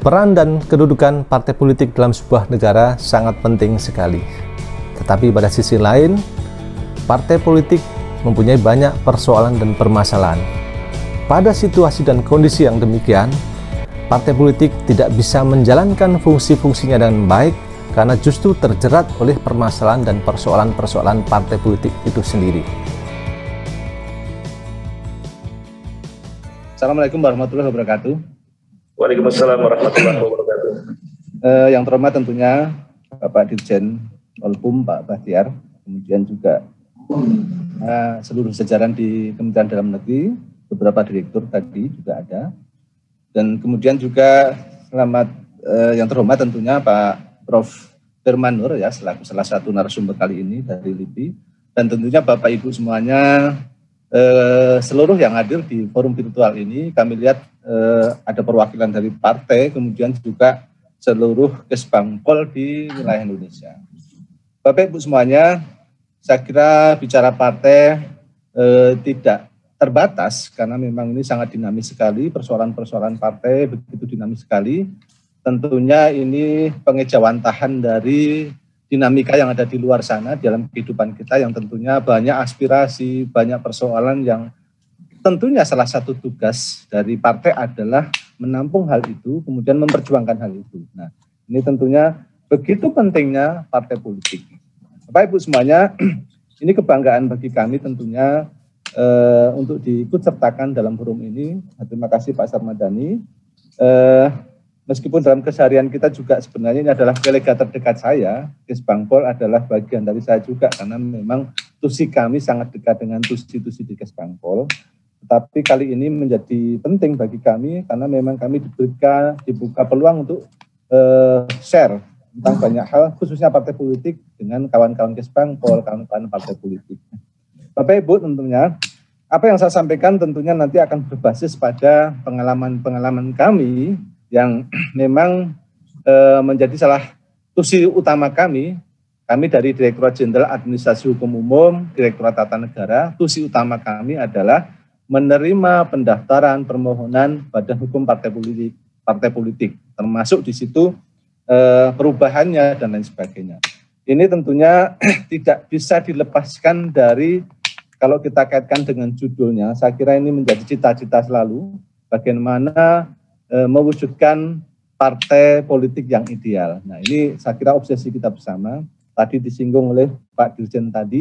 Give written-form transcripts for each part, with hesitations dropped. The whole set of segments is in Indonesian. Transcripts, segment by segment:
Peran dan kedudukan partai politik dalam sebuah negara sangat penting sekali. Tetapi pada sisi lain, partai politik mempunyai banyak persoalan dan permasalahan. Pada situasi dan kondisi yang demikian, partai politik tidak bisa menjalankan fungsi-fungsinya dengan baik karena justru terjerat oleh permasalahan dan persoalan-persoalan partai politik itu sendiri. Assalamualaikum warahmatullahi wabarakatuh. Waalaikumsalam warahmatullahi wabarakatuh. Yang terhormat tentunya Bapak Dirjen Polpum, Pak Bahtiar, kemudian juga seluruh jajaran di Kementerian Dalam Negeri, beberapa direktur tadi juga ada, dan kemudian juga yang terhormat tentunya Pak Prof. Firman Nur ya, selaku salah satu narasumber kali ini dari LIPI, dan tentunya Bapak Ibu semuanya, seluruh yang hadir di forum virtual ini. Kami lihat ada perwakilan dari partai, kemudian juga seluruh Kesbangpol di wilayah Indonesia. Bapak Ibu semuanya, saya kira bicara partai tidak terbatas karena memang ini sangat dinamis sekali, persoalan-persoalan partai begitu dinamis sekali. Tentunya ini pengejawantahan dari dinamika yang ada di luar sana dalam kehidupan kita, yang tentunya banyak aspirasi, banyak persoalan yang tentunya salah satu tugas dari partai adalah menampung hal itu, kemudian memperjuangkan hal itu. Nah, ini tentunya begitu pentingnya partai politik. Bapak Ibu semuanya, ini kebanggaan bagi kami tentunya untuk diikut sertakan dalam forum ini. Terima kasih Pak Sarmadani. Meskipun dalam keseharian kita juga sebenarnya ini adalah kolega terdekat saya, Kesbangpol adalah bagian dari saya juga, karena memang tusi kami sangat dekat dengan tusi-tusi di Kesbangpol. Tetapi kali ini menjadi penting bagi kami karena memang kami dibuka peluang untuk share tentang banyak hal, khususnya partai politik dengan kawan-kawan Kesbangpol, kawan-kawan partai politik. Bapak Ibu tentunya, apa yang saya sampaikan tentunya nanti akan berbasis pada pengalaman-pengalaman kami yang memang menjadi salah tusi utama kami dari Direktorat Jenderal Administrasi Hukum Umum, Direktorat Tata Negara. Tusi utama kami adalah menerima pendaftaran permohonan badan hukum partai politik, termasuk di situ perubahannya dan lain sebagainya. Ini tentunya tidak bisa dilepaskan dari, kalau kita kaitkan dengan judulnya, saya kira ini menjadi cita-cita selalu, bagaimana mewujudkan partai politik yang ideal. Nah, ini saya kira obsesi kita bersama. Tadi disinggung oleh Pak Dirjen tadi,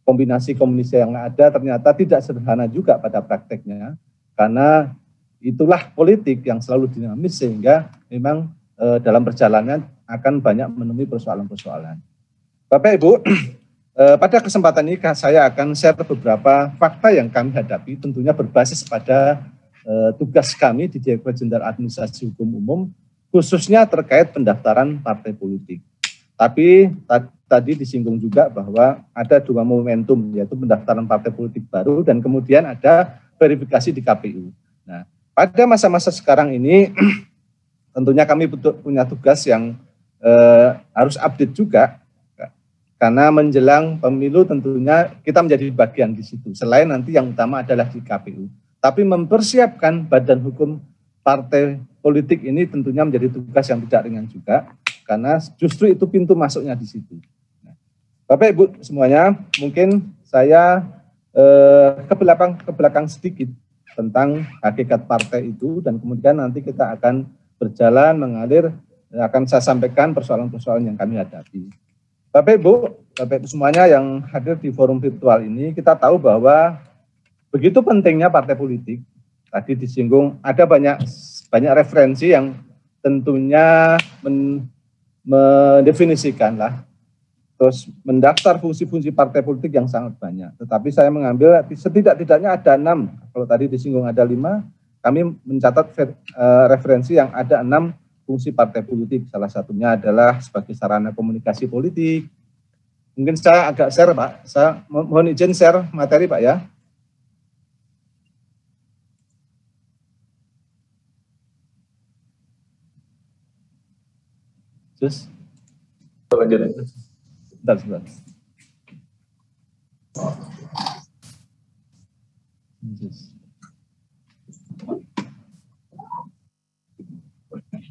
kombinasi yang ada ternyata tidak sederhana juga pada prakteknya, karena itulah politik yang selalu dinamis, sehingga memang dalam perjalanan akan banyak menemui persoalan-persoalan. Bapak Ibu, pada kesempatan ini saya akan share beberapa fakta yang kami hadapi, tentunya berbasis pada tugas kami di Direktorat Jenderal Administrasi Hukum Umum, khususnya terkait pendaftaran partai politik. Tapi tadi disinggung juga bahwa ada dua momentum, yaitu pendaftaran partai politik baru dan kemudian ada verifikasi di KPU. Nah, pada masa-masa sekarang ini tentunya kami punya tugas yang harus update juga, karena menjelang pemilu tentunya kita menjadi bagian di situ. Selain nanti yang utama adalah di KPU. Tapi mempersiapkan badan hukum partai politik ini tentunya menjadi tugas yang tidak ringan juga, karena justru itu pintu masuknya di situ. Nah, Bapak Ibu semuanya, mungkin saya ke belakang sedikit tentang hakikat partai itu, dan kemudian nanti kita akan berjalan mengalir, akan saya sampaikan persoalan-persoalan yang kami hadapi. Bapak Ibu semuanya yang hadir di forum virtual ini, kita tahu bahwa begitu pentingnya partai politik. Tadi disinggung ada banyak referensi yang tentunya mendefinisikan lah, terus mendaftar fungsi-fungsi partai politik yang sangat banyak. Tetapi saya mengambil setidak-tidaknya ada 6, kalau tadi disinggung ada 5, kami mencatat referensi yang ada 6 fungsi partai politik. Salah satunya adalah sebagai sarana komunikasi politik. Mungkin saya agak share Pak, saya mohon izin share materi Pak ya. Terus Lanjut.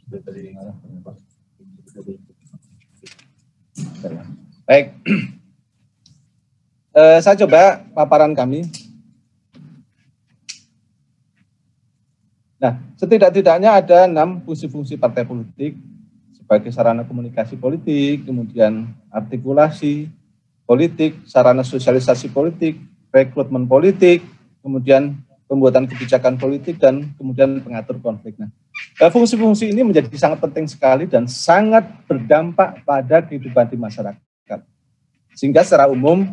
Sebentar. Baik, saya coba paparan kami. Nah, setidak-tidaknya ada 6 fungsi-fungsi partai politik sebagai sarana komunikasi politik, kemudian artikulasi politik, sarana sosialisasi politik, rekrutmen politik, kemudian pembuatan kebijakan politik, dan kemudian pengatur konflik. Nah, fungsi-fungsi ini menjadi sangat penting sekali dan sangat berdampak pada kehidupan di masyarakat. Sehingga secara umum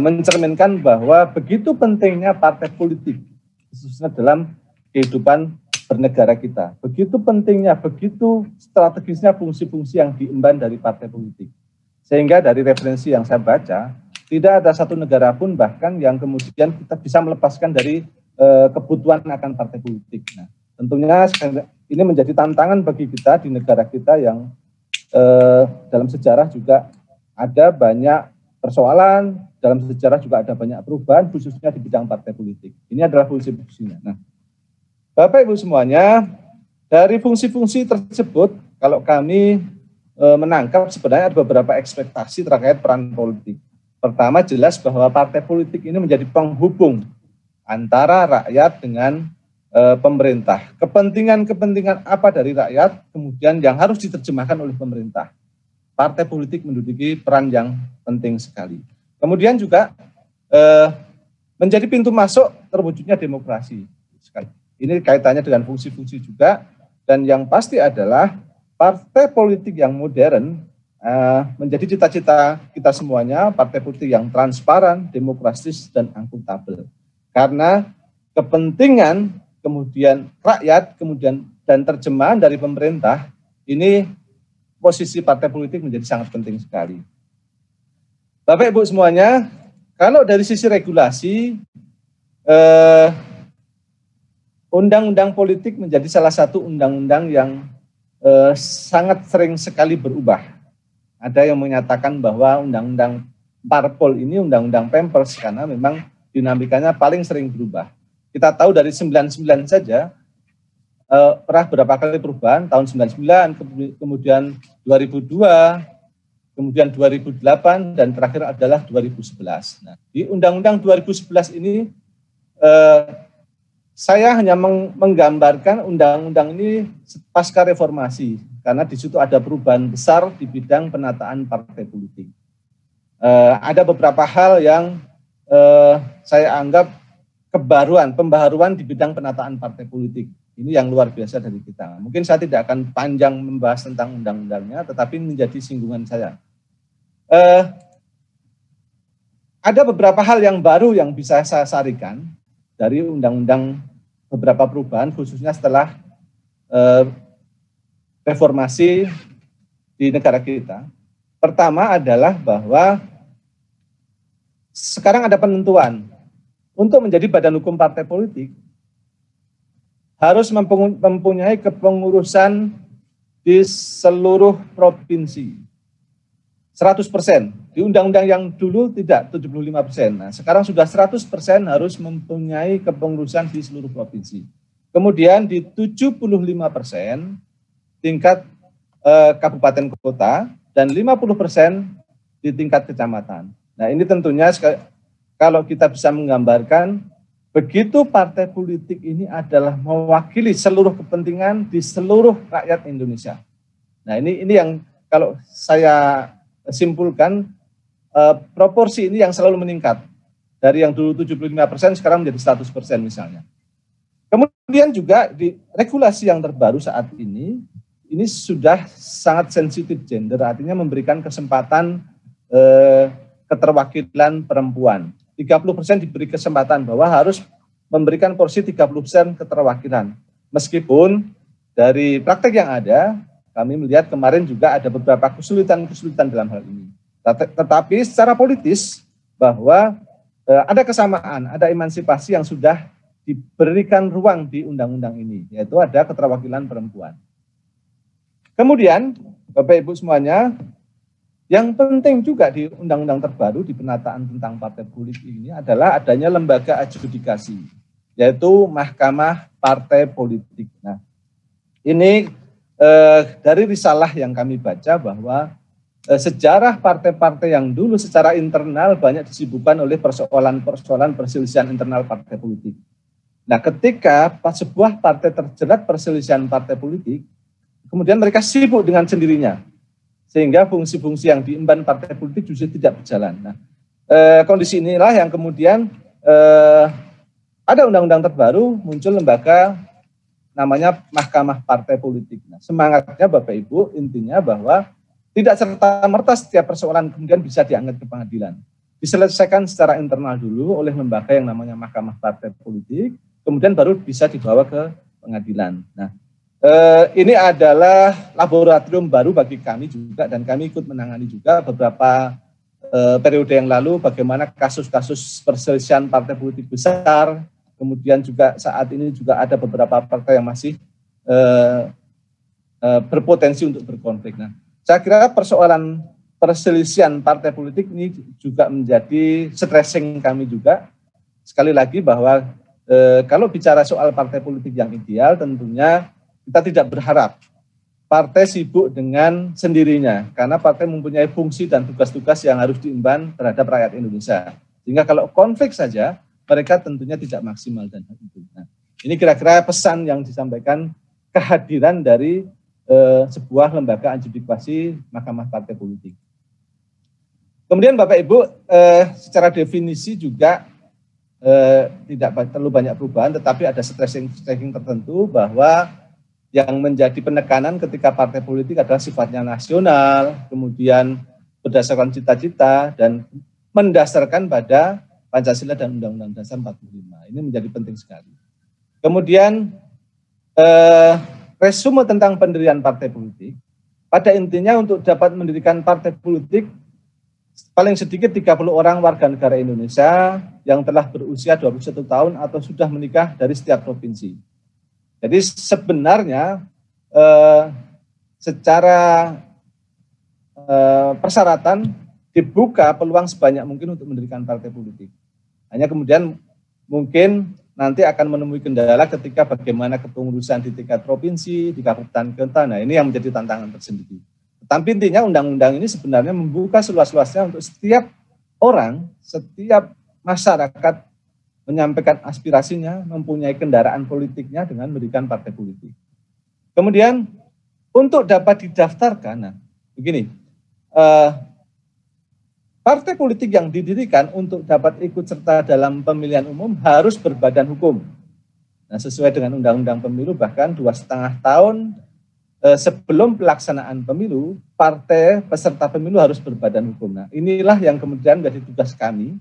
mencerminkan bahwa begitu pentingnya partai politik, khususnya dalam kehidupan bernegara kita. Begitu pentingnya, begitu strategisnya fungsi-fungsi yang diemban dari partai politik. Sehingga dari referensi yang saya baca, tidak ada satu negara pun bahkan yang kemudian kita bisa melepaskan dari kebutuhan akan partai politik. Nah, tentunya ini menjadi tantangan bagi kita di negara kita yang dalam sejarah juga ada banyak persoalan, dalam sejarah juga ada banyak perubahan, khususnya di bidang partai politik. Ini adalah fungsi-fungsinya. Nah, Bapak Ibu semuanya, dari fungsi-fungsi tersebut, kalau kami menangkap sebenarnya ada beberapa ekspektasi terkait peran politik. Pertama, jelas bahwa partai politik ini menjadi penghubung antara rakyat dengan pemerintah. Kepentingan-kepentingan apa dari rakyat, kemudian yang harus diterjemahkan oleh pemerintah. Partai politik menduduki peran yang penting sekali. Kemudian juga menjadi pintu masuk terwujudnya demokrasi. Ini kaitannya dengan fungsi-fungsi juga, dan yang pasti adalah partai politik yang modern menjadi cita-cita kita semuanya, partai politik yang transparan, demokratis, dan akuntabel. Karena kepentingan, kemudian rakyat, kemudian dan terjemahan dari pemerintah, ini posisi partai politik menjadi sangat penting sekali. Bapak Ibu semuanya, kalau dari sisi regulasi, undang-undang politik menjadi salah satu undang-undang yang sangat sering sekali berubah. Ada yang menyatakan bahwa undang-undang parpol ini undang-undang Pampers karena memang dinamikanya paling sering berubah. Kita tahu dari 99 saja pernah berapa kali perubahan, tahun 99, kemudian 2002, kemudian 2008, dan terakhir adalah 2011. Nah, di Undang-Undang 2011 ini saya hanya menggambarkan undang-undang ini pasca reformasi, karena di situ ada perubahan besar di bidang penataan partai politik. Ada beberapa hal yang saya anggap pembaharuan di bidang penataan partai politik. Ini yang luar biasa dari kita. Mungkin saya tidak akan panjang membahas tentang undang-undangnya, tetapi menjadi singgungan saya. Ada beberapa hal yang baru yang bisa saya sarikan dari undang-undang, beberapa perubahan khususnya setelah reformasi di negara kita. Pertama adalah bahwa sekarang ada penentuan untuk menjadi badan hukum partai politik harus mempunyai kepengurusan di seluruh provinsi 100%. Di undang-undang yang dulu tidak 75%. Nah, sekarang sudah 100% harus mempunyai kepengurusan di seluruh provinsi. Kemudian di 75% tingkat kabupaten kota dan 50% di tingkat kecamatan. Nah, ini tentunya kalau kita bisa menggambarkan begitu partai politik ini adalah mewakili seluruh kepentingan di seluruh rakyat Indonesia. Nah, ini yang kalau saya simpulkan, proporsi ini yang selalu meningkat. Dari yang dulu 75% sekarang menjadi 100% misalnya. Kemudian juga di regulasi yang terbaru saat ini sudah sangat sensitif gender, artinya memberikan kesempatan keterwakilan perempuan. 30% diberi kesempatan bahwa harus memberikan porsi 30% keterwakilan. Meskipun dari praktek yang ada, kami melihat kemarin juga ada beberapa kesulitan-kesulitan dalam hal ini. Tetapi secara politis bahwa ada kesamaan, ada emansipasi yang sudah diberikan ruang di undang-undang ini, yaitu ada keterwakilan perempuan. Kemudian, Bapak Ibu semuanya, yang penting juga di undang-undang terbaru di penataan tentang partai politik ini adalah adanya lembaga adjudikasi, yaitu Mahkamah Partai Politik. Nah, ini dari risalah yang kami baca bahwa sejarah partai-partai yang dulu secara internal banyak disibukkan oleh persoalan-persoalan perselisihan internal partai politik. Nah, ketika sebuah partai terjerat perselisihan partai politik, kemudian mereka sibuk dengan sendirinya, sehingga fungsi-fungsi yang diemban partai politik justru tidak berjalan. Nah, kondisi inilah yang kemudian ada undang-undang terbaru, muncul lembaga namanya Mahkamah Partai Politik. Nah, semangatnya Bapak Ibu intinya bahwa tidak serta-merta setiap persoalan kemudian bisa diangkat ke pengadilan. Diselesaikan secara internal dulu oleh lembaga yang namanya Mahkamah Partai Politik, kemudian baru bisa dibawa ke pengadilan. Nah, ini adalah laboratorium baru bagi kami juga, dan kami ikut menangani juga beberapa periode yang lalu bagaimana kasus-kasus perselisihan partai politik besar, kemudian juga saat ini juga ada beberapa partai yang masih berpotensi untuk berkonflik. Nah, saya kira persoalan perselisihan partai politik ini juga menjadi stressing kami juga. Sekali lagi bahwa kalau bicara soal partai politik yang ideal, tentunya kita tidak berharap partai sibuk dengan sendirinya, karena partai mempunyai fungsi dan tugas-tugas yang harus diemban terhadap rakyat Indonesia. Sehingga kalau konflik saja, mereka tentunya tidak maksimal dan itu. Nah, ini kira-kira pesan yang disampaikan kehadiran dari sebuah lembaga adjudikasi Mahkamah Partai Politik. Kemudian Bapak Ibu, secara definisi juga tidak terlalu banyak perubahan, tetapi ada stressing tertentu bahwa yang menjadi penekanan ketika partai politik adalah sifatnya nasional, kemudian berdasarkan cita-cita dan mendasarkan pada Pancasila dan Undang-Undang Dasar 45. Ini menjadi penting sekali. Kemudian resume tentang pendirian partai politik, pada intinya untuk dapat mendirikan partai politik paling sedikit 30 orang warga negara Indonesia yang telah berusia 21 tahun atau sudah menikah dari setiap provinsi. Jadi sebenarnya secara persyaratan dibuka peluang sebanyak mungkin untuk mendirikan partai politik. Hanya kemudian mungkin nanti akan menemui kendala ketika bagaimana kepengurusan di tingkat provinsi, di kabupaten kota. Nah, ini yang menjadi tantangan tersendiri. Tapi intinya undang-undang ini sebenarnya membuka seluas-luasnya untuk setiap orang, setiap masyarakat menyampaikan aspirasinya, mempunyai kendaraan politiknya dengan mendirikan partai politik. Kemudian untuk dapat didaftarkan, nah begini, partai politik yang didirikan untuk dapat ikut serta dalam pemilihan umum harus berbadan hukum. Nah, sesuai dengan Undang-Undang Pemilu, bahkan 2,5 tahun sebelum pelaksanaan pemilu, partai peserta pemilu harus berbadan hukum. Nah, inilah yang kemudian menjadi tugas kami,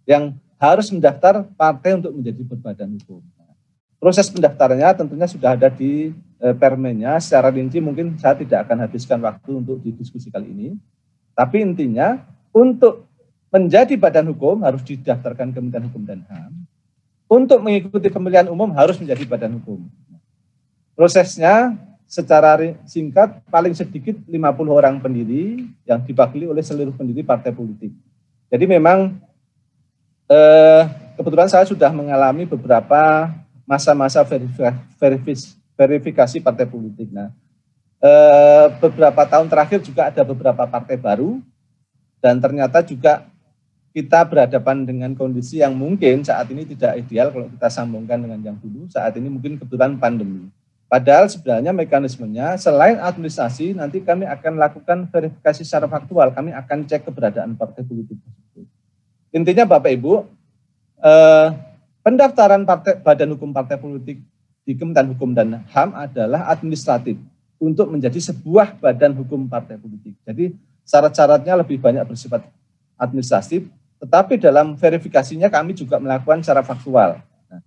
yang harus mendaftar partai untuk menjadi berbadan hukum. Nah, proses pendaftarannya tentunya sudah ada di permennya, secara rinci mungkin saya tidak akan habiskan waktu untuk didiskusi kali ini. Tapi intinya, untuk menjadi badan hukum harus didaftarkan Kementerian Hukum dan HAM. Untuk mengikuti pemilihan umum harus menjadi badan hukum. Prosesnya secara singkat paling sedikit 50 orang pendiri yang diwakili oleh seluruh pendiri partai politik. Jadi memang kebetulan saya sudah mengalami beberapa masa-masa verifikasi partai politik. Nah, beberapa tahun terakhir juga ada beberapa partai baru, dan ternyata juga kita berhadapan dengan kondisi yang mungkin saat ini tidak ideal kalau kita sambungkan dengan yang dulu. Saat ini mungkin kebetulan pandemi. Padahal sebenarnya mekanismenya selain administrasi, nanti kami akan lakukan verifikasi secara faktual. Kami akan cek keberadaan partai politik tersebut. Intinya Bapak Ibu, pendaftaran badan hukum partai politik di Kementerian Hukum dan HAM adalah administratif untuk menjadi sebuah badan hukum partai politik. Jadi syarat-syaratnya lebih banyak bersifat administratif, tetapi dalam verifikasinya kami juga melakukan secara faktual. Nah,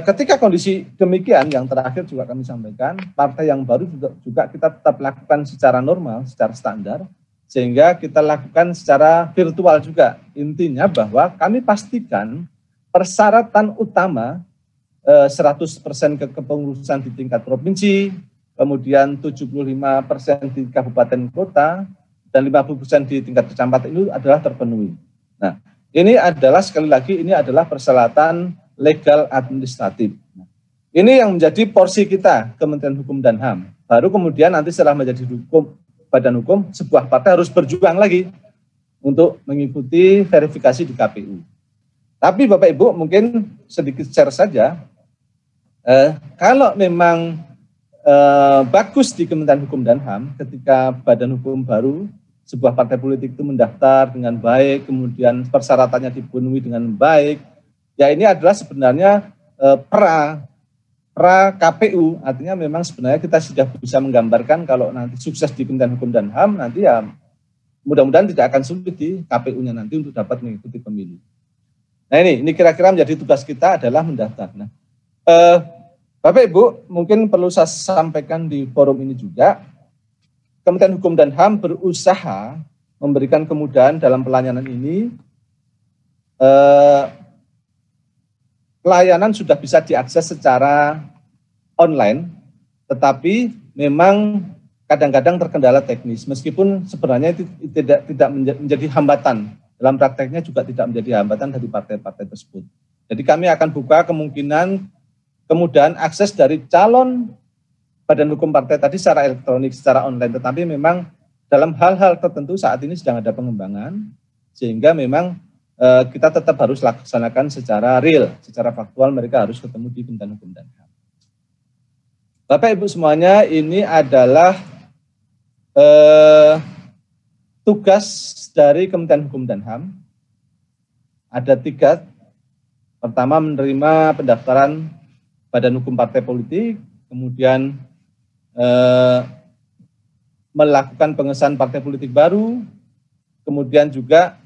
ketika kondisi demikian, yang terakhir juga kami sampaikan, partai yang baru juga kita tetap lakukan secara normal, secara standar, sehingga kita lakukan secara virtual juga. Intinya bahwa kami pastikan persyaratan utama 100% kepengurusan di tingkat provinsi, kemudian 75% di kabupaten kota, dan 50% di tingkat kecamatan itu adalah terpenuhi. Nah, ini adalah sekali lagi ini adalah persyaratan legal administratif. Nah, ini yang menjadi porsi kita Kementerian Hukum dan HAM. baru kemudian nanti setelah menjadi badan hukum, sebuah partai harus berjuang lagi untuk mengikuti verifikasi di KPU. Tapi Bapak Ibu mungkin sedikit share saja, kalau memang bagus di Kementerian Hukum dan HAM ketika badan hukum baru sebuah partai politik itu mendaftar dengan baik, kemudian persyaratannya dipenuhi dengan baik, ya ini adalah sebenarnya pra KPU, artinya memang sebenarnya kita sudah bisa menggambarkan kalau nanti sukses di Kementerian Hukum dan HAM, nanti ya mudah-mudahan tidak akan sulit di KPU-nya nanti untuk dapat mengikuti pemilu. Nah ini kira-kira menjadi tugas kita adalah mendaftar. Nah, Bapak Ibu mungkin perlu saya sampaikan di forum ini juga, Kementerian Hukum dan HAM berusaha memberikan kemudahan dalam pelayanan ini. Pelayanan sudah bisa diakses secara online, tetapi memang kadang-kadang terkendala teknis, meskipun sebenarnya itu tidak menjadi hambatan, dalam prakteknya juga tidak menjadi hambatan dari partai-partai tersebut. Jadi kami akan buka kemungkinan kemudahan akses dari calon badan hukum partai tadi secara elektronik, secara online, tetapi memang dalam hal-hal tertentu saat ini sedang ada pengembangan, sehingga memang kita tetap harus laksanakan secara real, secara faktual mereka harus ketemu di Kementerian Hukum dan HAM. Bapak Ibu semuanya, ini adalah tugas dari Kementerian Hukum dan HAM. Ada 3. Pertama, menerima pendaftaran badan hukum partai politik, kemudian melakukan pengesahan partai politik baru, kemudian juga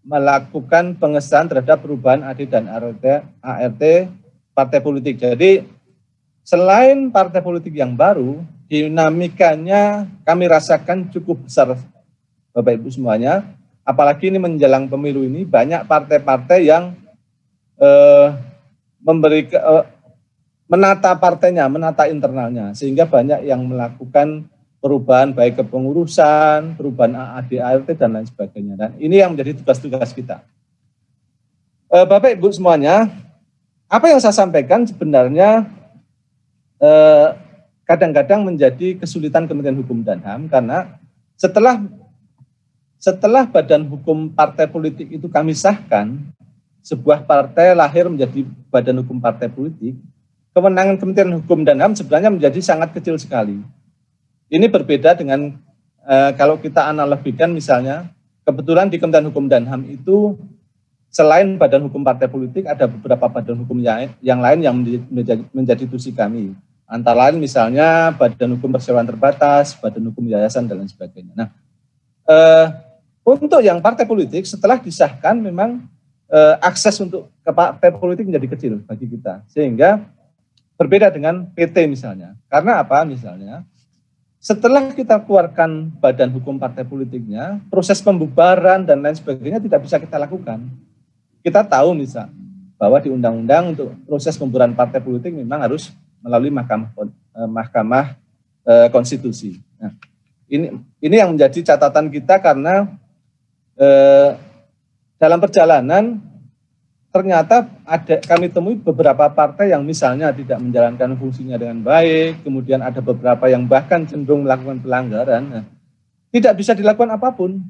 melakukan pengesahan terhadap perubahan AD dan ART partai politik. Jadi selain partai politik yang baru, dinamikanya kami rasakan cukup besar Bapak Ibu semuanya. Apalagi ini menjelang pemilu ini banyak partai-partai yang menata partainya, menata internalnya, sehingga banyak yang melakukan perubahan baik kepengurusan, perubahan AAD, ART, dan lain sebagainya. Dan ini yang menjadi tugas-tugas kita. Bapak Ibu semuanya, apa yang saya sampaikan sebenarnya kadang-kadang menjadi kesulitan Kementerian Hukum dan HAM, karena setelah badan hukum partai politik itu kami sahkan, sebuah partai lahir menjadi badan hukum partai politik, kewenangan Kementerian Hukum dan HAM sebenarnya menjadi sangat kecil sekali. Ini berbeda dengan kalau kita analogikan misalnya, kebetulan di Kementerian Hukum dan HAM itu selain badan hukum partai politik ada beberapa badan hukum yang lain yang menjadi tusi kami. Antara lain misalnya badan hukum perseroan terbatas, badan hukum yayasan dan lain sebagainya. Nah, untuk yang partai politik setelah disahkan memang akses untuk ke partai politik menjadi kecil bagi kita. Sehingga berbeda dengan PT misalnya. Karena apa misalnya? Setelah kita keluarkan badan hukum partai politiknya, proses pembubaran dan lain sebagainya tidak bisa kita lakukan. Kita tahu misal bahwa di undang-undang untuk proses pembubaran partai politik memang harus melalui mahkamah konstitusi. Nah, ini yang menjadi catatan kita karena dalam perjalanan ternyata kami temui beberapa partai yang misalnya tidak menjalankan fungsinya dengan baik, kemudian ada beberapa yang bahkan cenderung melakukan pelanggaran, nah, tidak bisa dilakukan apapun.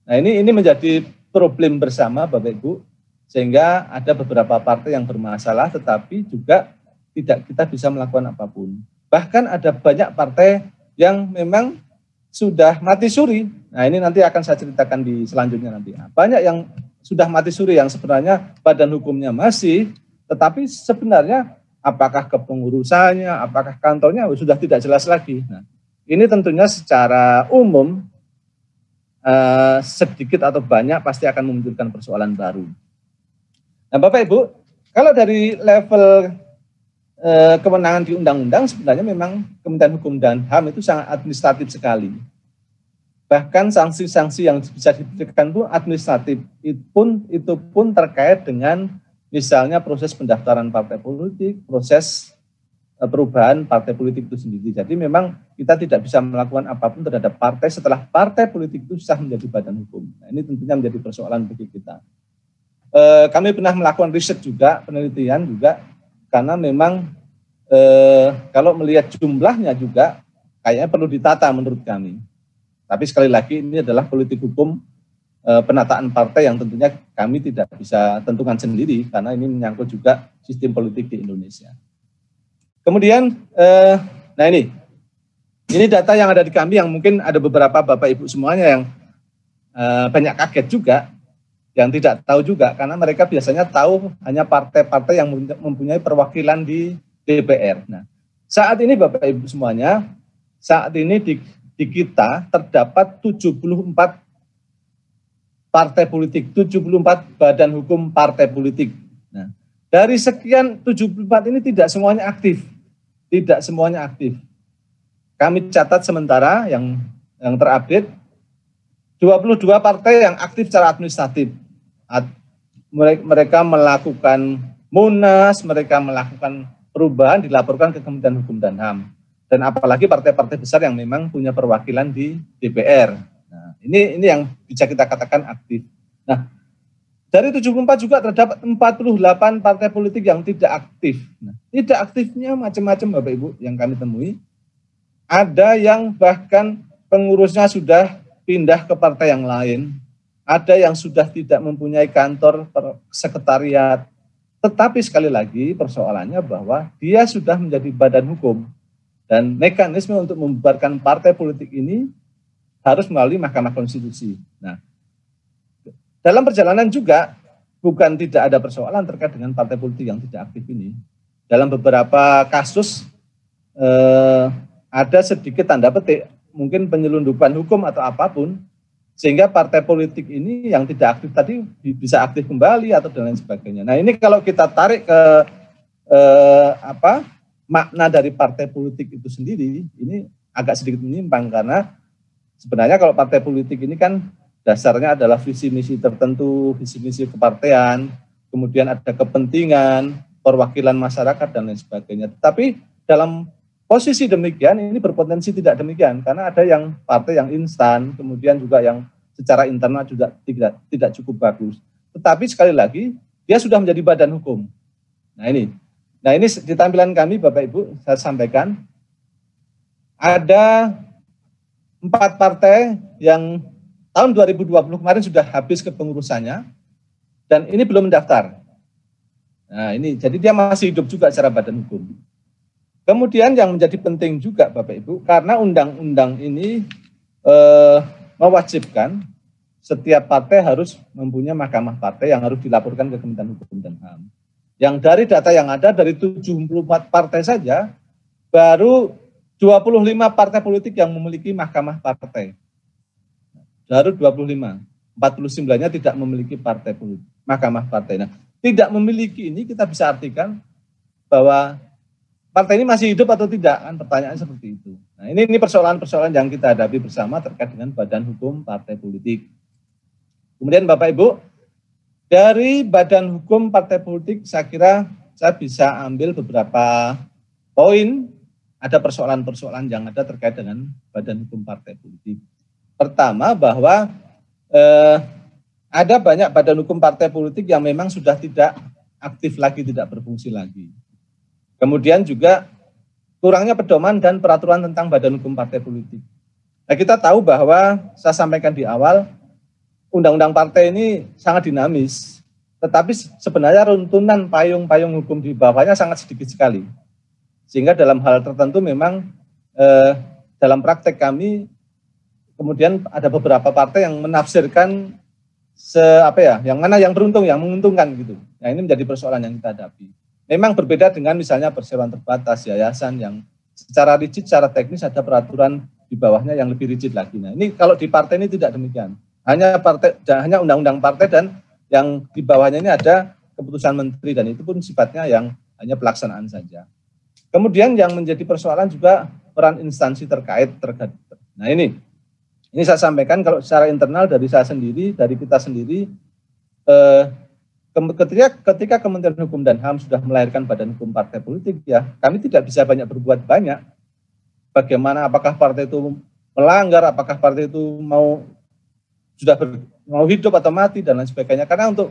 Nah ini menjadi problem bersama Bapak Ibu, sehingga ada beberapa partai yang bermasalah tetapi juga tidak kita bisa melakukan apapun. Bahkan ada banyak partai yang memang sudah mati suri. Nah ini nanti akan saya ceritakan di selanjutnya nanti. Nah, banyak yang sudah mati suri yang sebenarnya badan hukumnya masih, tetapi sebenarnya apakah kepengurusannya, apakah kantornya sudah tidak jelas lagi. Nah, ini tentunya secara umum sedikit atau banyak pasti akan memunculkan persoalan baru. Nah, Bapak Ibu, kalau dari level kewenangan di undang-undang sebenarnya memang Kementerian Hukum dan HAM itu sangat administratif sekali. Bahkan sanksi-sanksi yang bisa diberikan itu administratif, itu pun terkait dengan misalnya proses pendaftaran partai politik, proses perubahan partai politik itu sendiri. Jadi memang kita tidak bisa melakukan apapun terhadap partai setelah partai politik itu sah menjadi badan hukum. Nah, ini tentunya menjadi persoalan bagi kita. Kami pernah melakukan riset juga, penelitian juga, karena memang kalau melihat jumlahnya juga, kayaknya perlu ditata menurut kami. Tapi sekali lagi ini adalah politik hukum penataan partai yang tentunya kami tidak bisa tentukan sendiri karena ini menyangkut juga sistem politik di Indonesia. Kemudian, nah ini data yang ada di kami yang mungkin ada beberapa Bapak Ibu semuanya yang banyak kaget juga, yang tidak tahu juga karena mereka biasanya tahu hanya partai-partai yang mempunyai perwakilan di DPR. Nah, saat ini Bapak Ibu semuanya, saat ini di kita terdapat 74 partai politik, 74 badan hukum partai politik. Nah, dari sekian 74 ini tidak semuanya aktif. Tidak semuanya aktif. Kami catat sementara yang terupdate, 22 partai yang aktif secara administratif. Mereka melakukan munas, mereka melakukan perubahan, dilaporkan ke Kementerian Hukum dan HAM. Dan apalagi partai-partai besar yang memang punya perwakilan di DPR. Nah, ini yang bisa kita katakan aktif. Nah, dari 74 juga terdapat 48 partai politik yang tidak aktif. Nah, tidak aktifnya macam-macam Bapak Ibu yang kami temui. Ada yang bahkan pengurusnya sudah pindah ke partai yang lain. Ada yang sudah tidak mempunyai kantor sekretariat. Tetapi sekali lagi persoalannya bahwa dia sudah menjadi badan hukum. Dan mekanisme untuk membubarkan partai politik ini harus melalui Mahkamah Konstitusi. Nah, dalam perjalanan juga bukan tidak ada persoalan terkait dengan partai politik yang tidak aktif ini. Dalam beberapa kasus ada sedikit tanda petik, mungkin penyelundupan hukum atau apapun, sehingga partai politik ini yang tidak aktif tadi bisa aktif kembali atau dan lain sebagainya. Nah, ini kalau kita tarik ke makna dari partai politik itu sendiri, ini agak sedikit menyimpang karena sebenarnya kalau partai politik ini kan dasarnya adalah visi misi tertentu, visi misi kepartean, kemudian ada kepentingan, perwakilan masyarakat dan lain sebagainya. Tetapi dalam posisi demikian ini berpotensi tidak demikian karena ada yang partai yang instan, kemudian juga yang secara internal juga tidak cukup bagus. Tetapi sekali lagi dia sudah menjadi badan hukum. Nah ini di tampilan kami Bapak Ibu saya sampaikan ada 4 partai yang tahun 2020 kemarin sudah habis kepengurusannya dan ini belum mendaftar. Nah ini jadi dia masih hidup juga secara badan hukum. Kemudian yang menjadi penting juga Bapak Ibu, karena undang-undang ini mewajibkan setiap partai harus mempunyai mahkamah partai yang harus dilaporkan ke Kementerian Hukum dan HAM. Yang dari data yang ada dari 74 partai saja, baru 25 partai politik yang memiliki mahkamah partai. Baru 25, 49-nya tidak memiliki partai politik, mahkamah partai. Nah, tidak memiliki ini kita bisa artikan bahwa partai ini masih hidup atau tidak, kan pertanyaannya seperti itu. Nah ini persoalan-persoalan yang kita hadapi bersama terkait dengan badan hukum partai politik. Kemudian Bapak Ibu, dari badan hukum partai politik saya kira saya bisa ambil beberapa poin, ada persoalan-persoalan yang ada terkait dengan badan hukum partai politik. Pertama bahwa ada banyak badan hukum partai politik yang memang sudah tidak aktif lagi, tidak berfungsi lagi. Kemudian juga kurangnya pedoman dan peraturan tentang badan hukum partai politik. Nah, kita tahu bahwa saya sampaikan di awal, undang-undang partai ini sangat dinamis, tetapi sebenarnya runtunan payung-payung hukum di bawahnya sangat sedikit sekali. Sehingga dalam hal tertentu memang dalam praktek kami, kemudian ada beberapa partai yang menafsirkan yang mana yang beruntung, yang menguntungkan gitu. Nah ini menjadi persoalan yang kita hadapi. Memang berbeda dengan misalnya perseroan terbatas, yayasan yang secara rigid, secara teknis ada peraturan di bawahnya yang lebih rigid lagi. Nah ini kalau di partai ini tidak demikian. Hanya undang-undang partai dan yang di bawahnya ini ada keputusan menteri dan itu pun sifatnya yang hanya pelaksanaan saja. Kemudian yang menjadi persoalan juga peran instansi terkait. Nah ini saya sampaikan kalau secara internal dari saya sendiri, dari kita sendiri, ketika Kementerian Hukum dan HAM sudah melahirkan badan hukum partai politik, ya kami tidak bisa berbuat banyak. Bagaimana, apakah partai itu melanggar, apakah partai itu mau hidup atau mati dan lain sebagainya. Karena untuk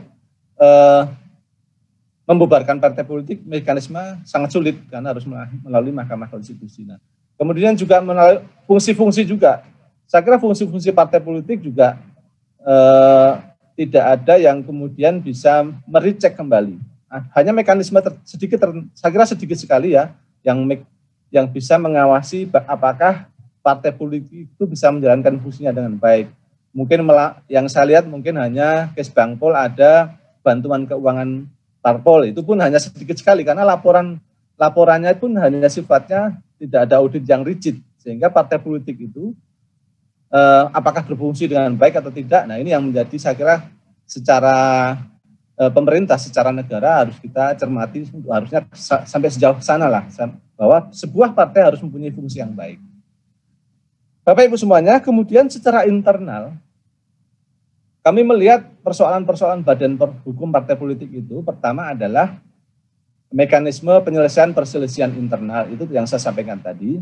membubarkan partai politik mekanisme sangat sulit karena harus melalui Mahkamah Konstitusi. Nah, Kemudian juga melalui fungsi-fungsi juga. Saya kira fungsi-fungsi partai politik juga tidak ada yang kemudian bisa merecek kembali. Hanya mekanisme saya kira sedikit sekali ya yang bisa mengawasi apakah partai politik itu bisa menjalankan fungsinya dengan baik. Mungkin yang saya lihat mungkin hanya Kesbangpol ada bantuan keuangan parpol, itu pun hanya sedikit sekali karena laporannya pun hanya sifatnya tidak ada audit yang rigid, sehingga partai politik itu apakah berfungsi dengan baik atau tidak. Nah, ini yang menjadi saya kira secara pemerintah, secara negara harus kita cermati, harusnya sampai sejauh sana lah, bahwa sebuah partai harus mempunyai fungsi yang baik. Bapak Ibu semuanya, kemudian secara internal kami melihat persoalan-persoalan badan hukum partai politik itu pertama adalah mekanisme penyelesaian perselisihan internal, itu yang saya sampaikan tadi.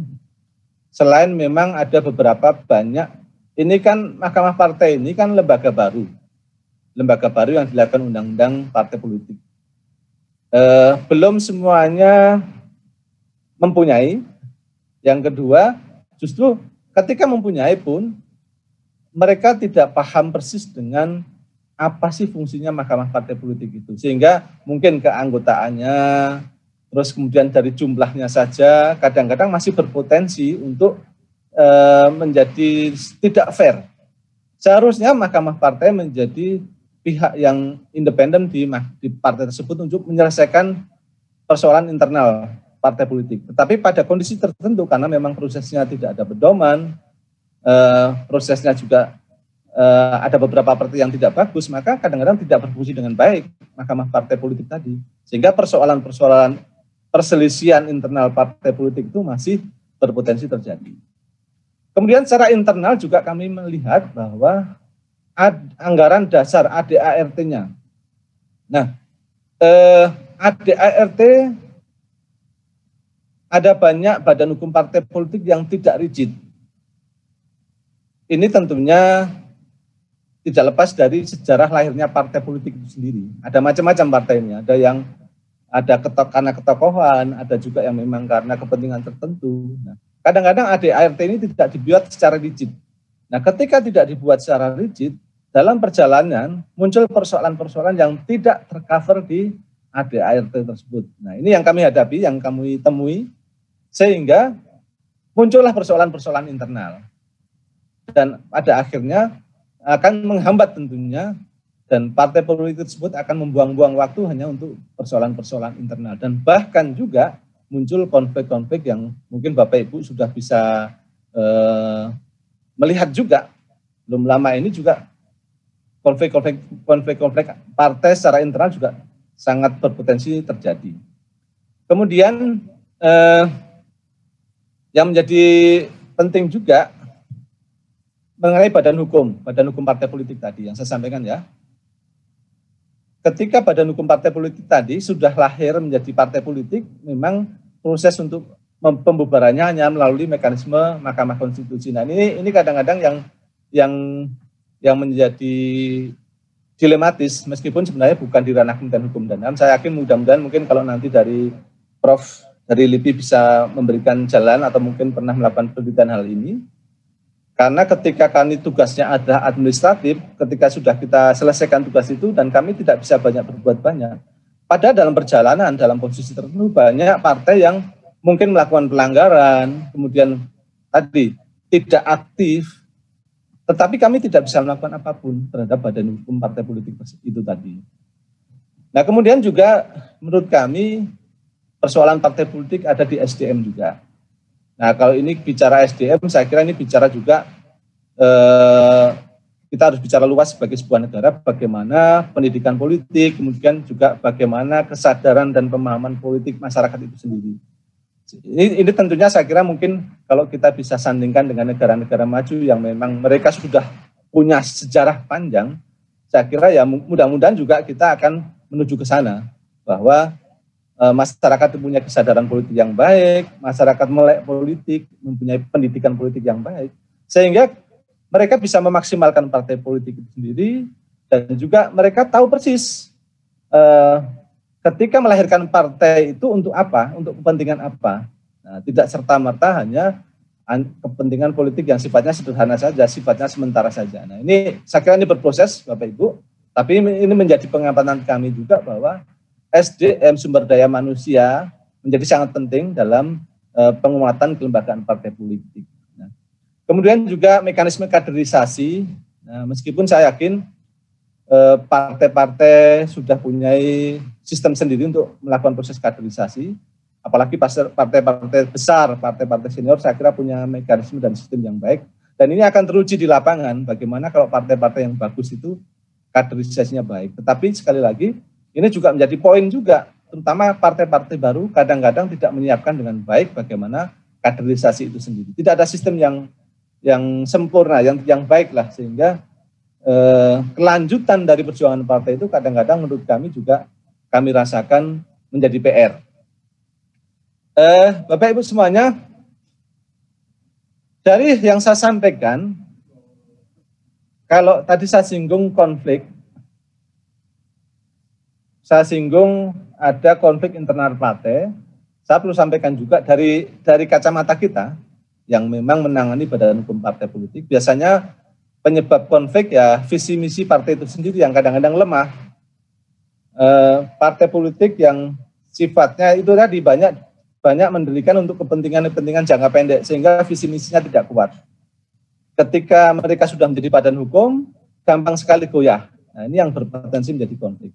Selain memang ada beberapa banyak, ini kan Mahkamah Partai ini kan lembaga baru yang dilakukan undang-undang partai politik. Belum semuanya mempunyai. Yang kedua, justru ketika mempunyai pun, mereka tidak paham persis dengan apa sih fungsinya Mahkamah Partai Politik itu. Sehingga mungkin keanggotaannya, terus kemudian dari jumlahnya saja, kadang-kadang masih berpotensi untuk menjadi tidak fair. Seharusnya Mahkamah Partai menjadi pihak yang independen di partai tersebut untuk menyelesaikan persoalan internal partai politik. Tetapi pada kondisi tertentu, karena memang prosesnya tidak ada pedoman, prosesnya juga ada beberapa partai yang tidak bagus, maka kadang-kadang tidak berfungsi dengan baik Mahkamah Partai Politik tadi. Sehingga persoalan-persoalan perselisihan internal partai politik itu masih berpotensi terjadi. Kemudian secara internal juga kami melihat bahwa anggaran dasar ADART-nya. Nah, ADART ada banyak badan hukum partai politik yang tidak rigid. Ini tentunya tidak lepas dari sejarah lahirnya partai politik itu sendiri. Ada macam-macam partainya, ada yang karena ketokohan, ada juga yang memang karena kepentingan tertentu. Nah, kadang-kadang ADART ini tidak dibuat secara rigid. Nah, ketika tidak dibuat secara rigid, dalam perjalanan muncul persoalan-persoalan yang tidak tercover di ADART tersebut. Nah, ini yang kami hadapi, yang kami temui, sehingga muncullah persoalan-persoalan internal. Dan pada akhirnya akan menghambat tentunya, dan partai politik tersebut akan membuang-buang waktu hanya untuk persoalan-persoalan internal. Dan bahkan juga muncul konflik-konflik yang mungkin Bapak Ibu sudah bisa melihat juga. Belum lama ini juga konflik-konflik partai secara internal juga sangat berpotensi terjadi. Kemudian yang menjadi penting juga mengenai badan hukum partai politik tadi yang saya sampaikan ya. Ketika badan hukum partai politik tadi sudah lahir menjadi partai politik, memang proses untuk pembubarannya hanya melalui mekanisme Mahkamah Konstitusi. Nah, ini kadang-kadang yang menjadi dilematis, meskipun sebenarnya bukan di ranah Kementerian Hukum dan HAM. Saya yakin mudah-mudahan mungkin kalau nanti dari Prof. dari LIPI bisa memberikan jalan atau mungkin pernah melakukan penelitian hal ini. Karena ketika kami tugasnya adalah administratif, ketika sudah kita selesaikan tugas itu dan kami tidak bisa berbuat banyak. Padahal dalam perjalanan, dalam posisi tertentu banyak partai yang mungkin melakukan pelanggaran, kemudian tadi tidak aktif, tetapi kami tidak bisa melakukan apapun terhadap badan hukum partai politik itu tadi. Nah, kemudian juga menurut kami persoalan partai politik ada di SDM juga. Nah, kalau ini bicara SDM, saya kira ini bicara juga kita harus bicara luas sebagai sebuah negara, bagaimana pendidikan politik, kemudian juga bagaimana kesadaran dan pemahaman politik masyarakat itu sendiri. Ini tentunya saya kira mungkin kalau kita bisa sandingkan dengan negara-negara maju yang memang mereka sudah punya sejarah panjang, saya kira ya mudah-mudahan juga kita akan menuju ke sana, bahwa masyarakat punya kesadaran politik yang baik, masyarakat melek politik, mempunyai pendidikan politik yang baik, sehingga mereka bisa memaksimalkan partai politik itu sendiri, dan juga mereka tahu persis ketika melahirkan partai itu untuk apa, untuk kepentingan apa. Nah, Nah, tidak serta-merta hanya kepentingan politik yang sifatnya sederhana saja, sifatnya sementara saja. Nah, ini saya kira ini berproses Bapak Ibu, tapi ini menjadi pengamatan kami juga bahwa SDM sumber daya manusia menjadi sangat penting dalam penguatan kelembagaan partai politik. Nah, kemudian juga mekanisme kaderisasi. Nah, meskipun saya yakin partai-partai sudah punya sistem sendiri untuk melakukan proses kaderisasi, apalagi partai-partai besar, partai-partai senior, saya kira punya mekanisme dan sistem yang baik. Dan ini akan teruji di lapangan, bagaimana kalau partai-partai yang bagus itu kaderisasinya baik. Tetapi sekali lagi, ini juga menjadi poin juga, terutama partai-partai baru kadang-kadang tidak menyiapkan dengan baik bagaimana kaderisasi itu sendiri. Tidak ada sistem yang sempurna, yang baik lah, sehingga kelanjutan dari perjuangan partai itu kadang-kadang menurut kami juga kami rasakan menjadi PR. Bapak Ibu semuanya, dari yang saya sampaikan, kalau tadi saya singgung konflik, saya singgung ada konflik internal partai, saya perlu sampaikan juga dari kacamata kita yang memang menangani badan hukum partai politik, biasanya penyebab konflik ya visi misi partai itu sendiri yang kadang-kadang lemah. Partai politik yang sifatnya itu tadi banyak mendirikan untuk kepentingan jangka pendek sehingga visi misinya tidak kuat. Ketika mereka sudah menjadi badan hukum, gampang sekali goyah. Nah, ini yang berpotensi menjadi konflik.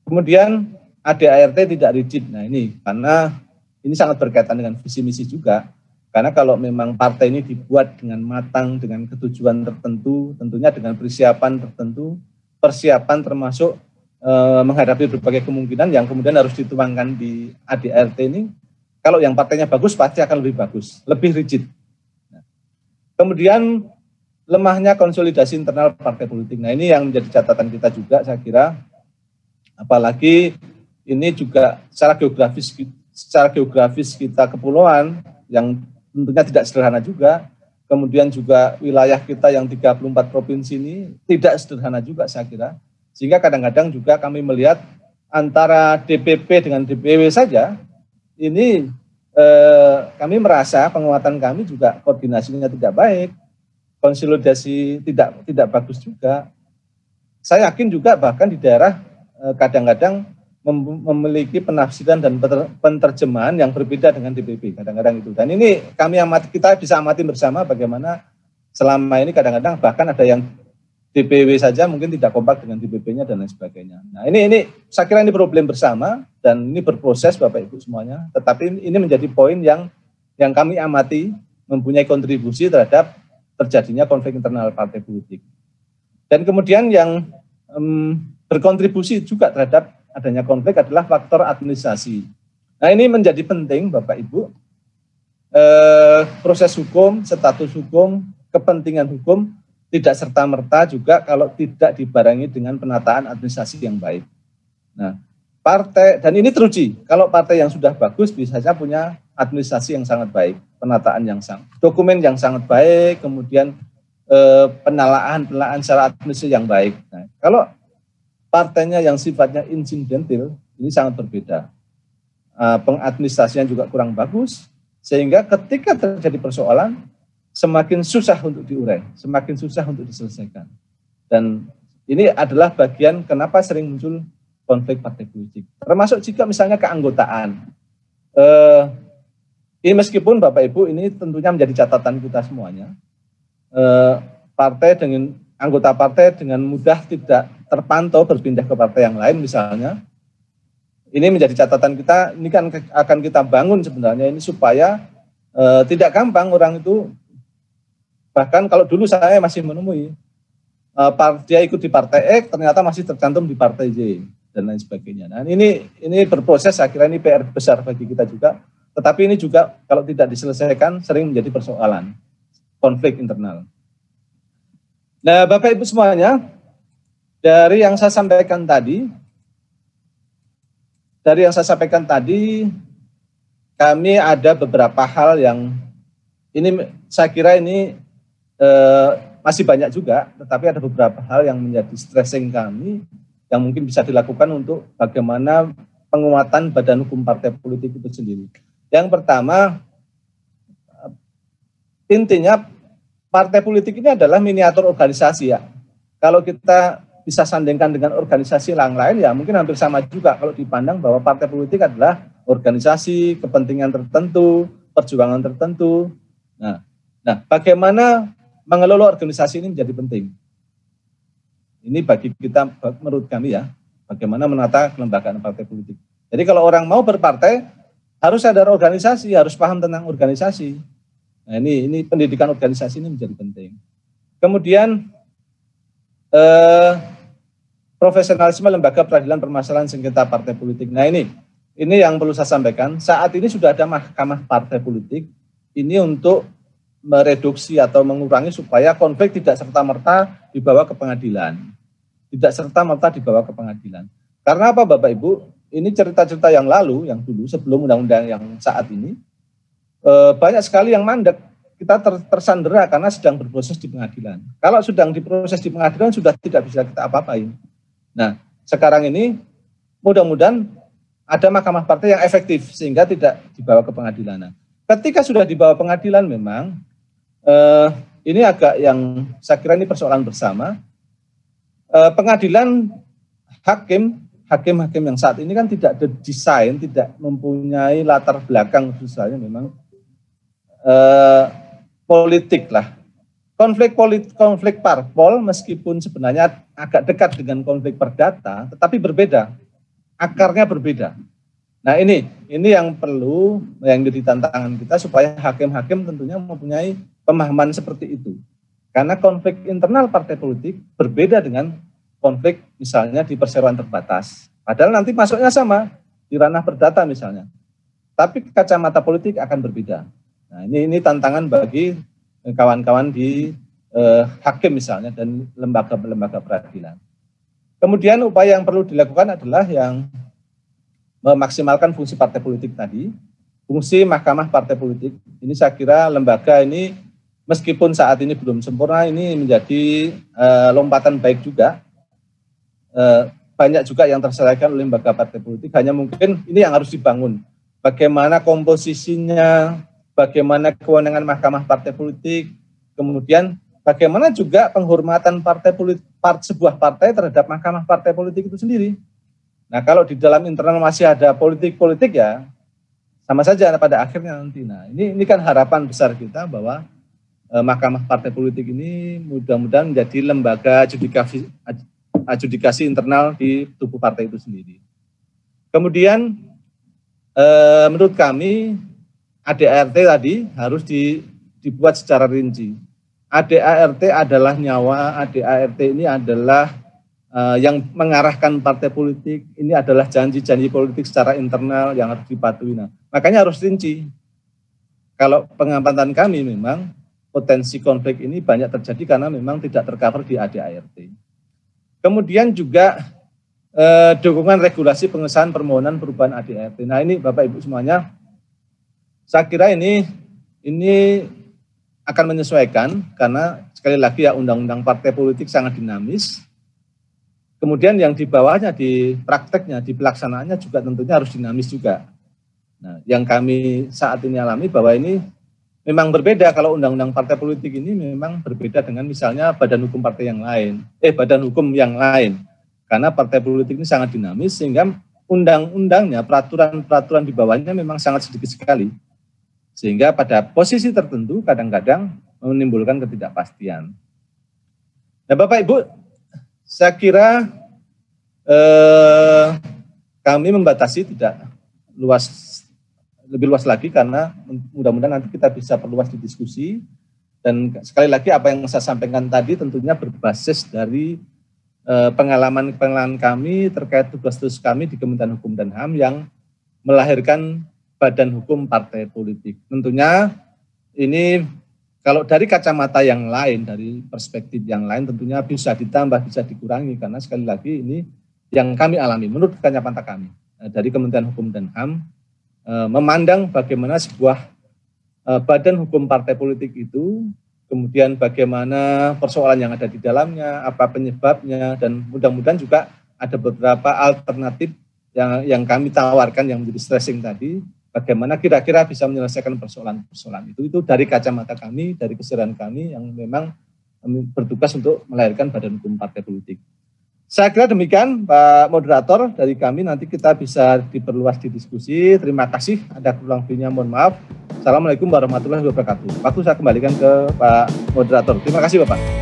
Kemudian ADART tidak rigid. Nah, ini karena ini sangat berkaitan dengan visi misi juga. Karena kalau memang partai ini dibuat dengan matang, dengan ketujuan tertentu, tentunya dengan persiapan tertentu, persiapan termasuk menghadapi berbagai kemungkinan yang kemudian harus dituangkan di ADART ini, kalau yang partainya bagus pasti akan lebih bagus, lebih rigid. Nah, kemudian lemahnya konsolidasi internal partai politik. Nah, ini yang menjadi catatan kita juga, saya kira. Apalagi ini juga secara geografis kita kepulauan yang tentunya tidak sederhana juga. Kemudian juga wilayah kita yang 34 provinsi ini tidak sederhana juga saya kira. Sehingga kadang-kadang juga kami melihat antara DPP dengan DPW saja, ini kami merasa penguatan kami juga koordinasinya tidak baik, konsolidasi tidak bagus juga. Saya yakin juga bahkan di daerah kadang-kadang memiliki penafsiran dan penerjemahan yang berbeda dengan DPP kadang-kadang itu. Dan ini kita bisa amati bersama bagaimana selama ini kadang-kadang bahkan ada yang DPW saja mungkin tidak kompak dengan DPP-nya dan lain sebagainya. Nah, ini saya kira ini problem bersama dan ini berproses Bapak Ibu semuanya. Tetapi ini menjadi poin yang kami amati mempunyai kontribusi terhadap terjadinya konflik internal partai politik. Dan kemudian yang berkontribusi juga terhadap adanya konflik adalah faktor administrasi. Nah, ini menjadi penting Bapak Ibu. Proses hukum, status hukum, kepentingan hukum tidak serta-merta juga kalau tidak dibarengi dengan penataan administrasi yang baik. Nah, partai, dan ini teruji, kalau partai yang sudah bagus bisa saja punya administrasi yang sangat baik, penataan yang dokumen yang sangat baik, kemudian penalaan secara administrasi yang baik. Nah, kalau partainya yang sifatnya insidental, ini sangat berbeda. Pengadministrasinya juga kurang bagus, sehingga ketika terjadi persoalan, semakin susah untuk diurai, semakin susah untuk diselesaikan. Dan ini adalah bagian kenapa sering muncul konflik partai politik. Termasuk jika misalnya keanggotaan. Ini meskipun Bapak Ibu ini tentunya menjadi catatan kita semuanya. Anggota partai dengan mudah tidak terpantau berpindah ke partai yang lain misalnya. Ini menjadi catatan kita, ini kan akan kita bangun sebenarnya ini supaya tidak gampang orang itu, bahkan kalau dulu saya masih menemui, dia ikut di partai X ternyata masih tercantum di partai Y dan lain sebagainya. Nah ini berproses, saya kira ini PR besar bagi kita juga, tetapi ini juga kalau tidak diselesaikan sering menjadi persoalan, konflik internal. Nah Bapak Ibu semuanya, dari yang saya sampaikan tadi, kami ada beberapa hal yang ini saya kira ini masih banyak juga, tetapi ada beberapa hal yang menjadi stressing kami yang mungkin bisa dilakukan untuk bagaimana penguatan badan hukum partai politik itu sendiri. Yang pertama, intinya partai politik ini adalah miniatur organisasi ya. Kalau kita bisa sandingkan dengan organisasi yang lain ya mungkin hampir sama juga kalau dipandang bahwa partai politik adalah organisasi, kepentingan tertentu, perjuangan tertentu. Nah, bagaimana mengelola organisasi ini menjadi penting. Ini bagi kita, menurut kami ya, bagaimana menata kelembagaan partai politik. Jadi kalau orang mau berpartai, harus ada organisasi, harus paham tentang organisasi. Nah ini pendidikan organisasi ini menjadi penting. Kemudian profesionalisme lembaga peradilan permasalahan sengketa partai politik. Nah ini yang perlu saya sampaikan. Saat ini sudah ada mahkamah partai politik ini untuk mereduksi atau mengurangi supaya konflik tidak serta-merta dibawa ke pengadilan. Tidak serta-merta dibawa ke pengadilan. Karena apa Bapak Ibu? Ini cerita-cerita yang lalu, yang dulu sebelum undang-undang yang saat ini, banyak sekali yang mandek. Kita tersandera karena sedang berproses di pengadilan. Kalau sedang diproses di pengadilan sudah tidak bisa kita apa-apain. Nah, sekarang ini mudah-mudahan ada mahkamah partai yang efektif sehingga tidak dibawa ke pengadilan. Nah, ketika sudah dibawa pengadilan memang ini agak yang saya kira ini persoalan bersama. Pengadilan hakim-hakim yang saat ini kan tidak didesain, tidak mempunyai latar belakang misalnya memang politik lah. Konflik parpol meskipun sebenarnya agak dekat dengan konflik perdata, tetapi berbeda, akarnya berbeda. Nah ini yang perlu, yang jadi tantangan kita supaya hakim-hakim tentunya mempunyai pemahaman seperti itu. Karena konflik internal partai politik berbeda dengan konflik misalnya di perseroan terbatas. Padahal nanti masuknya sama, di ranah perdata misalnya. Tapi kacamata politik akan berbeda. Nah ini tantangan bagi kawan-kawan di hakim misalnya dan lembaga-lembaga peradilan. Kemudian upaya yang perlu dilakukan adalah yang memaksimalkan fungsi partai politik tadi, fungsi mahkamah partai politik. Ini saya kira lembaga ini meskipun saat ini belum sempurna, ini menjadi lompatan baik juga. Banyak juga yang terselesaikan oleh lembaga partai politik, hanya mungkin ini yang harus dibangun. Bagaimana komposisinya, bagaimana kewenangan mahkamah partai politik, kemudian bagaimana juga penghormatan partai politik, sebuah partai terhadap mahkamah partai politik itu sendiri. Nah kalau di dalam internal masih ada politik-politik ya, sama saja pada akhirnya nanti. Nah ini kan harapan besar kita bahwa mahkamah partai politik ini mudah-mudahan menjadi lembaga adjudikasi internal di tubuh partai itu sendiri. Kemudian menurut kami ADART tadi harus dibuat secara rinci. ADART adalah nyawa, ADART ini adalah yang mengarahkan partai politik, ini adalah janji-janji politik secara internal yang harus dipatuhi. Nah, makanya harus rinci. Kalau pengamatan kami memang potensi konflik ini banyak terjadi karena memang tidak tercover di ADART. Kemudian juga dukungan regulasi pengesahan permohonan perubahan ADART. Nah ini Bapak Ibu semuanya, saya kira ini akan menyesuaikan karena sekali lagi ya undang-undang partai politik sangat dinamis. Kemudian yang di bawahnya, di prakteknya, di pelaksanaannya juga tentunya harus dinamis juga. Nah, yang kami saat ini alami bahwa ini memang berbeda kalau undang-undang partai politik ini memang berbeda dengan misalnya badan hukum partai yang lain, badan hukum yang lain. Karena partai politik ini sangat dinamis sehingga undang-undangnya, peraturan-peraturan di bawahnya memang sangat sedikit sekali. Sehingga pada posisi tertentu kadang-kadang menimbulkan ketidakpastian. Nah Bapak Ibu, saya kira kami membatasi tidak lebih luas lagi karena mudah-mudahan nanti kita bisa perluas di diskusi. Dan sekali lagi apa yang saya sampaikan tadi tentunya berbasis dari pengalaman kami terkait tugas-tugas kami di Kementerian Hukum dan HAM yang melahirkan badan hukum partai politik. Tentunya ini kalau dari kacamata yang lain, dari perspektif yang lain tentunya bisa ditambah, bisa dikurangi karena sekali lagi ini yang kami alami menurut kacamata kami dari Kementerian Hukum dan HAM memandang bagaimana sebuah badan hukum partai politik itu, kemudian bagaimana persoalan yang ada di dalamnya, apa penyebabnya, dan mudah-mudahan juga ada beberapa alternatif yang kami tawarkan yang menjadi stressing tadi, bagaimana kira-kira bisa menyelesaikan persoalan-persoalan itu dari kacamata kami, dari kesadaran kami yang memang bertugas untuk melahirkan badan hukum partai politik. Saya kira demikian Pak Moderator dari kami, nanti kita bisa diperluas di diskusi. Terima kasih, ada kurang lebihnya mohon maaf. Assalamualaikum warahmatullahi wabarakatuh. Waktu saya kembalikan ke Pak Moderator. Terima kasih Bapak.